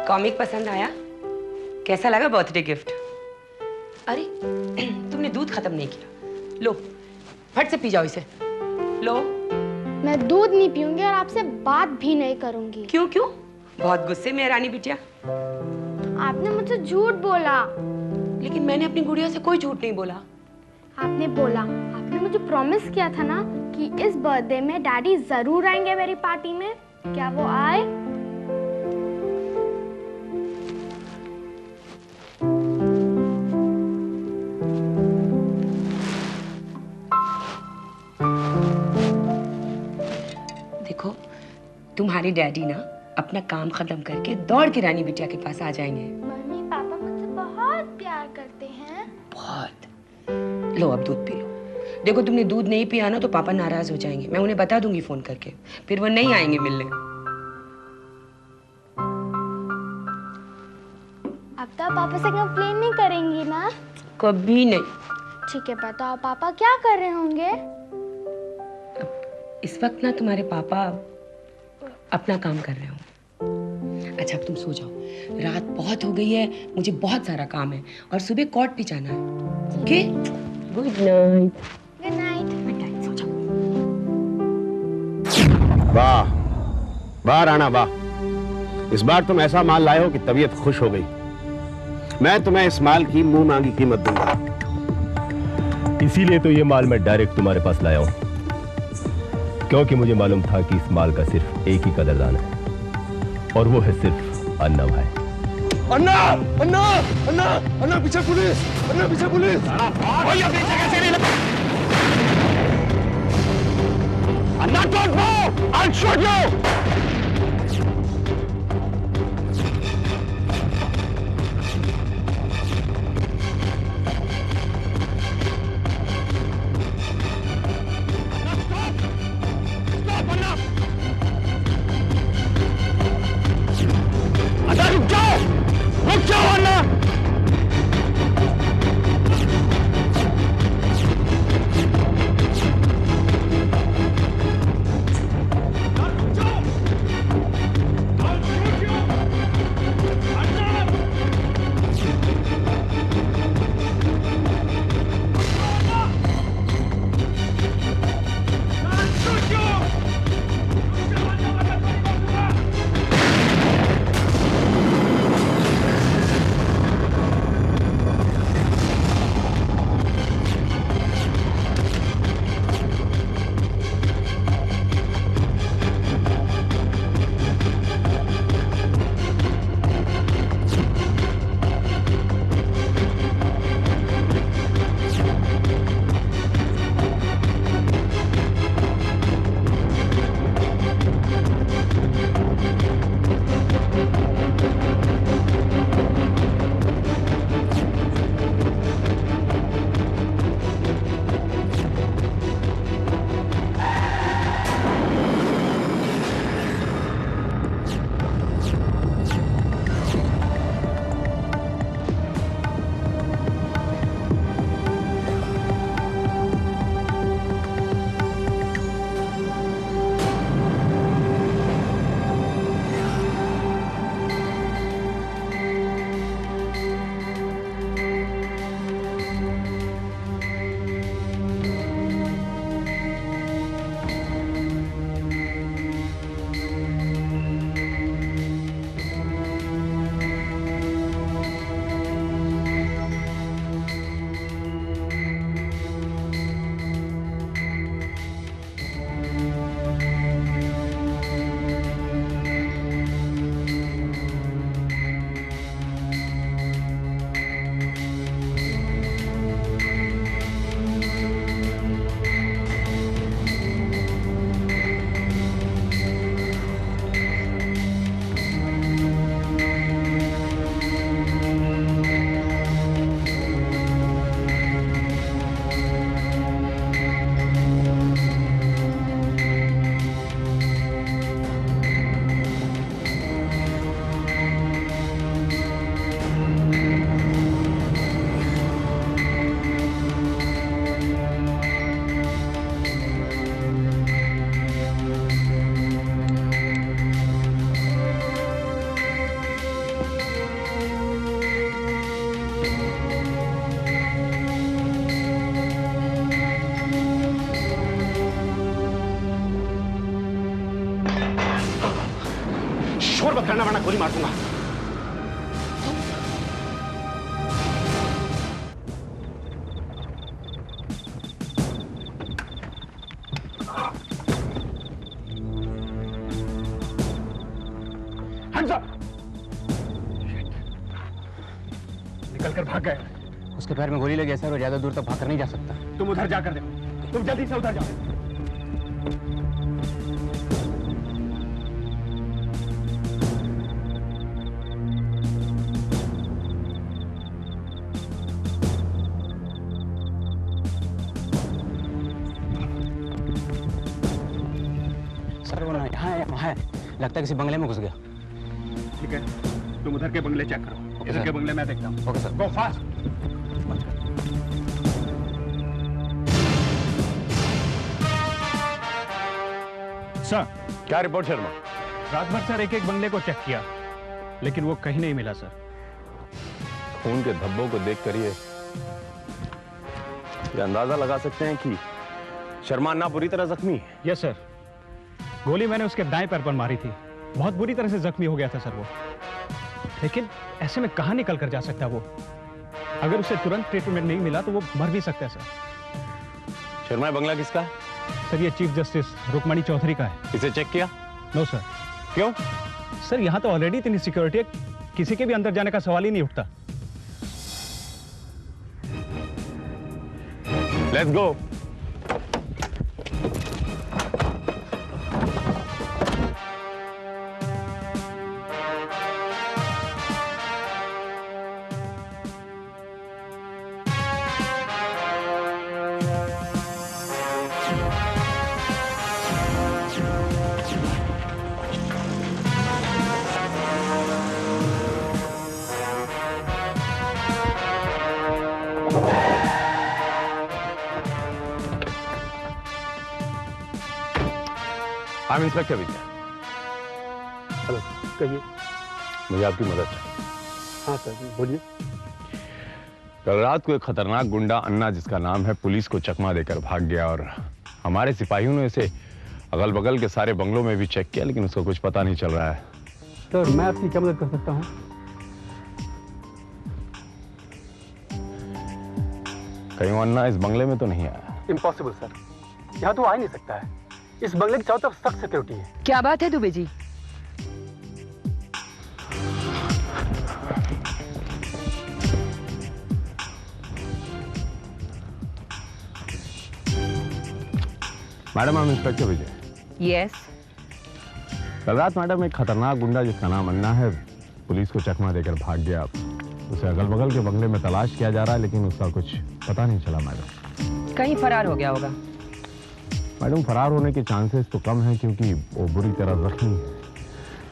Comic पसंद आया? कैसा लगा बर्थडे गिफ्ट? अरे तुमने दूध खत्म नहीं किया, लो फट से पी जाओ इसे, लो। मैं दूध नहीं पीऊंगी और आपसे बात भी नहीं करूंगी। क्यों क्यों? बहुत गुस्से में है रानी बिटिया। आपने मुझसे झूठ बोला। लेकिन मैंने अपनी गुड़िया से कोई झूठ नहीं बोला। आपने बोला, आपने मुझे प्रॉमिस किया था ना कि इस बर्थडे में डैडी जरूर आएंगे मेरी पार्टी में। क्या वो आए? देखो तुम्हारे डैडी ना अपना काम खत्म करके दौड़ के रानी बिटिया के पास आ जाएंगे। मम्मी पापा मुझसे बहुत प्यार करते हैं। बहुत। लो अब दूध पी लो। देखो तुमने दूध नहीं पिया ना तो पापा नाराज हो जाएंगे। मैं उन्हें बता दूंगी फोन करके, फिर वो नहीं आएंगे मिलने। अब तो पापा से कंप्लेन नहीं करेंगी ना? कभी नहीं। ठीक है, बताओ पापा क्या कर रहे होंगे? इस वक्त ना तुम्हारे पापा अपना काम कर रहे हो। अच्छा अब तुम सो जाओ, रात बहुत हो गई है, मुझे बहुत सारा काम है और सुबह कोर्ट भी जाना है। Okay, good night. Good night. Good night, सो जाओ। वाह वाह राणा वाह, इस बार तुम ऐसा माल लाए हो कि तबीयत खुश हो गई। मैं तुम्हें इस माल की मुंह मांगी कीमत दूंगा। इसीलिए तो ये माल मैं डायरेक्ट तुम्हारे पास लाया हूं, क्योंकि मुझे मालूम था कि इस माल का सिर्फ एक ही कदरदान है और वो है सिर्फ अन्ना भाई। अन्ना अन्ना अन्ना अन्ना, पीछे पुलिस! अन्ना पीछे पुलिस! भैया पीछे कैसे नहीं लगा? Anna don't move, I will shoot you! मत करना वरना गोली मार दूंगा। निकल कर भाग गए। उसके पैर में गोली लगी है सर, और ज्यादा दूर तक भाग कर नहीं जा सकता। तुम उधर जाकर देखो, तुम जल्दी से उधर जाओ। सर वो ना यहाँ है, वहाँ है, लगता है किसी बंगले में घुस गया। ठीक है, तुम उधर के बंगले चेक करो, इधर के बंगले मैं देखता हूँ। Okay sir. गो फास्ट। सर, क्या रिपोर्ट शर्मा? रात भर सर एक बंगले को चेक किया, लेकिन वो कहीं नहीं मिला सर। खून के धब्बों को देख कर ये अंदाजा लगा सकते हैं कि शर्मा अन्ना बुरी तरह जख्मी है। यस सर, गोली मैंने उसके दाएं पैर पर मारी थी। बहुत बुरी तरह से जख्मी हो गया था सर वो, लेकिन ऐसे में कहां निकल कर जा सकता वो? अगर उसे तुरंत ट्रीटमेंट नहीं मिला तो वो मर भी सकता है सर। शर्मा बंगला किसका है? सर ये चीफ जस्टिस रुक्मणी चौधरी का है। इसे चेक किया? No sir. क्यों? सर यहाँ तो ऑलरेडी इतनी सिक्योरिटी है, किसी के भी अंदर जाने का सवाल ही नहीं उठता। Let's go. I'm inspector Vijay. Hello, कहिए। मुझे आपकी मदद चाहिए। हाँ सर, बोलिए। कल रात को एक खतरनाक गुंडा अन्ना, जिसका नाम है, पुलिस को चकमा देकर भाग गया और हमारे सिपाहियों ने इसे अगल बगल के सारे बंगलों में भी चेक किया, लेकिन उसको कुछ पता नहीं चल रहा है। सर मैं आपकी क्या मदद कर सकता हूँ? कहीं वो अन्ना इस बंगले में तो नहीं आया? इम्पॉसिबल सर, यहाँ तो आ ही नहीं सकता है। इस बंगले की चारों तरफ सख्त सिक्योरिटी है। क्या बात है दुबे जी? मैडम, हम इंस्पेक्टर विजय। यस। कल रात मैडम एक खतरनाक गुंडा, जिसका नाम अन्ना है, पुलिस को चकमा देकर भाग गया। उसे अगल बगल के बंगले में तलाश किया जा रहा है, लेकिन उसका कुछ पता नहीं चला मैडम। कहीं फरार हो गया होगा। मैडम, फरार होने के चांसेस तो कम हैं, क्योंकि वो बुरी तरह जख्मी है।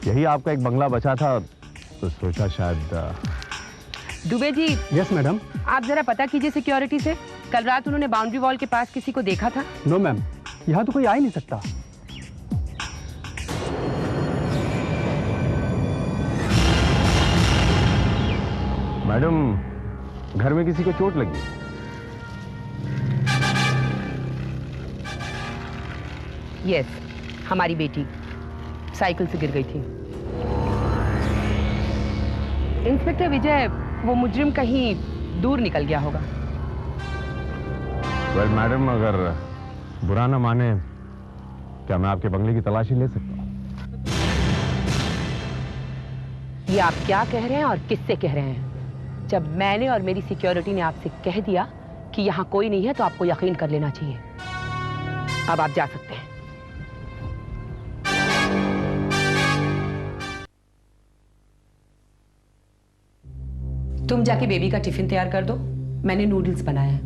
यही आपका एक बंगला बचा था, तो सोचा शायद। दुबे जी। Yes madam. आप जरा पता कीजिए सिक्योरिटी से, कल रात उन्होंने बाउंड्री वॉल के पास किसी को देखा था? नो मैम, यहाँ तो कोई आ ही नहीं सकता। मैडम, घर में किसी को चोट लगी? यस, हमारी बेटी साइकिल से गिर गई थी। इंस्पेक्टर विजय, वो मुजरिम कहीं दूर निकल गया होगा। वेल मैडम, अगर बुरा ना माने, क्या मैं आपके बंगले की तलाशी ले सकता हूँ? ये आप क्या कह रहे हैं और किससे कह रहे हैं? जब मैंने और मेरी सिक्योरिटी ने आपसे कह दिया कि यहाँ कोई नहीं है, तो आपको यकीन कर लेना चाहिए। अब आप जा सकते हैं। तुम जाके बेबी का टिफिन तैयार कर दो, मैंने नूडल्स बनाया है।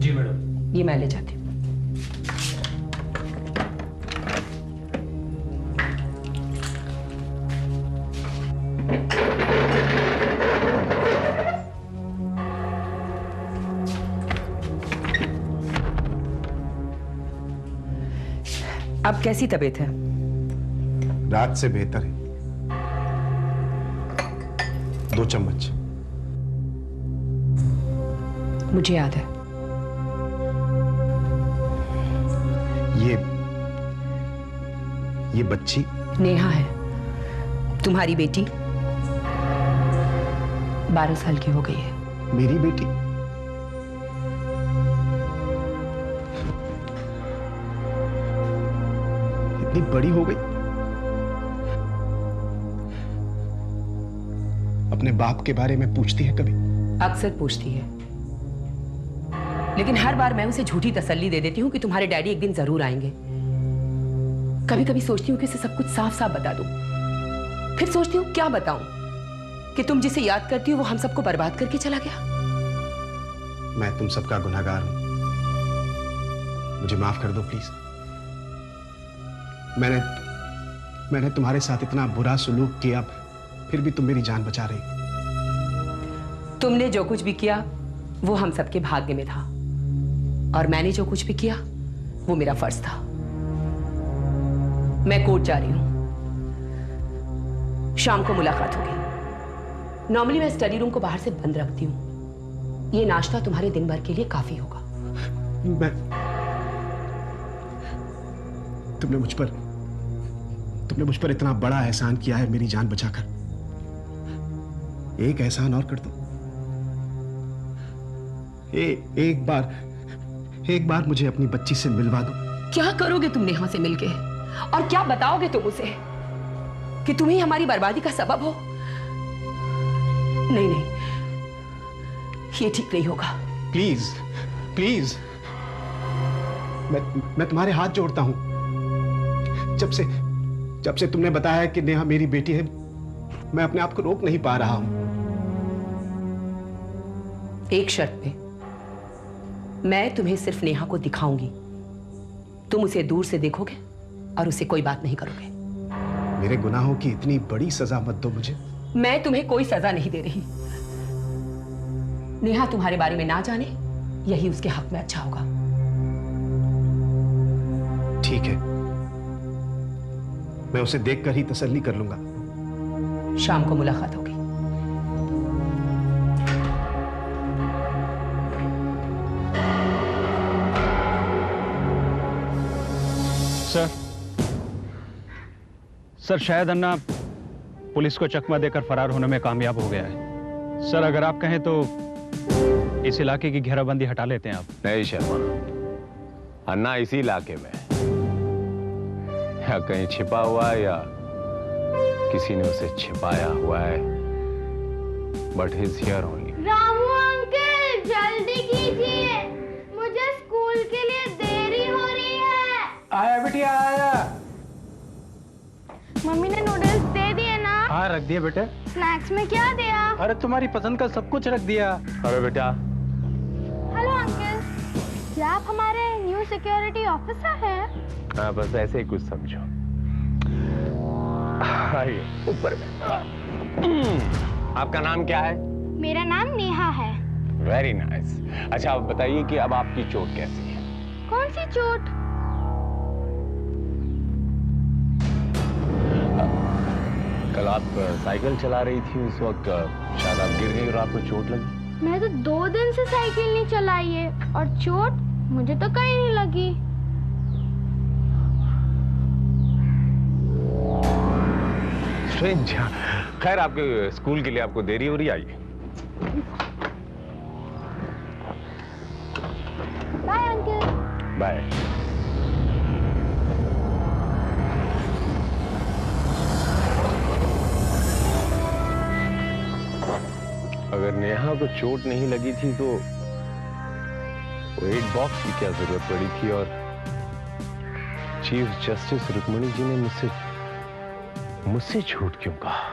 जी मैडम। ये मैं ले जाती हूँ। अब कैसी तबीयत है? रात से बेहतर है। 2 चम्मच। मुझे याद है। ये बच्ची नेहा है, तुम्हारी बेटी 12 साल की हो गई है। मेरी बेटी? इतनी बड़ी हो गई? अपने बाप के बारे में पूछती है कभी? अक्सर पूछती है, लेकिन हर बार मैं उसे झूठी तसल्ली दे देती हूँ कि तुम्हारे डैडी एक दिन जरूर आएंगे। कभी कभी सोचती हूँ कि उसे सब कुछ साफ साफ बता दूं, फिर सोचती हूँ क्या बताऊं कि तुम जिसे याद करती हो वो हम सबको बर्बाद करके चला गया। मैं तुम सबका गुनहगार हूं, मुझे माफ कर दो प्लीज। मैंने तुम्हारे साथ इतना बुरा सुलूक किया, फिर भी तुम मेरी जान बचा रही। तुमने जो कुछ भी किया वो हम सबके भाग्य में था, और मैंने जो कुछ भी किया वो मेरा फर्ज था। मैं कोर्ट जा रही हूं, शाम को मुलाकात होगी। नॉर्मली मैं स्टडी रूम को बाहर से बंद रखती हूं। ये नाश्ता तुम्हारे दिन भर के लिए काफी होगा। तुमने मुझ पर इतना बड़ा एहसान किया है मेरी जान बचाकर। एक एहसान और कर दो। एक बार मुझे अपनी बच्ची से मिलवा दो। क्या करोगे तुम नेहा से मिलके, और क्या बताओगे तुम उसे कि तुम ही हमारी बर्बादी का सबब हो? नहीं, ये ठीक नहीं होगा। प्लीज प्लीज, मैं तुम्हारे हाथ जोड़ता हूं। जब से तुमने बताया कि नेहा मेरी बेटी है, मैं अपने आप को रोक नहीं पा रहा हूं। एक शर्त पे, मैं तुम्हें सिर्फ नेहा को दिखाऊंगी। तुम उसे दूर से देखोगे और उससे कोई बात नहीं करोगे। मेरे गुनाहों की इतनी बड़ी सजा मत दो मुझे। मैं तुम्हें कोई सजा नहीं दे रही। नेहा तुम्हारे बारे में ना जाने, यही उसके हक में अच्छा होगा। ठीक है, मैं उसे देखकर ही तसल्ली कर लूंगा। शाम को मुलाकात होगी। सर, शायद अन्ना पुलिस को चकमा देकर फरार होने में कामयाब हो गया है। सर, अगर आप कहें तो इस इलाके की घेराबंदी हटा लेते हैं आप। नहीं शर्मा, अन्ना इसी इलाके में या कहीं छिपा हुआ है या किसी ने उसे छिपाया हुआ है, but his here only. Ramu uncle, जल्दी कीजिए, मुझे स्कूल के लिए देरी हो रही है। आया बेटी आया। मम्मी ने नूडल्स दे दिए ना? हाँ रख दिए बेटे। स्नैक्स में क्या दिया? अरे तुम्हारी पसंद का सब कुछ रख दिया। अरे बेटा। हेलो अंकल, क्या आप हमारे न्यू सिक्योरिटी ऑफिसर हैं? हाँ, बस ऐसे ही कुछ समझो। आइए ऊपर में। आपका नाम क्या है? मेरा नाम नेहा है। Very nice. अच्छा, आप बताइए कि अब आपकी चोट कैसी है? कौन सी चोट? कल आप साइकिल चला रही थी, उस वक्त शायद आप गिर गई और आपको चोट लगी। मैं तो 2 दिन से साइकिल नहीं चलाई है, और चोट मुझे तो कहीं नहीं लगी। स्ट्रेंज। खैर, आपके स्कूल के लिए आपको देरी हो रही है। आइए। Bye uncle. बाय। अगर नेहा को चोट नहीं लगी थी तो वेट बॉक्स की क्या जरूरत पड़ी थी, और चीफ जस्टिस रुक्मणी जी ने मुझसे झूठ क्यों कहा?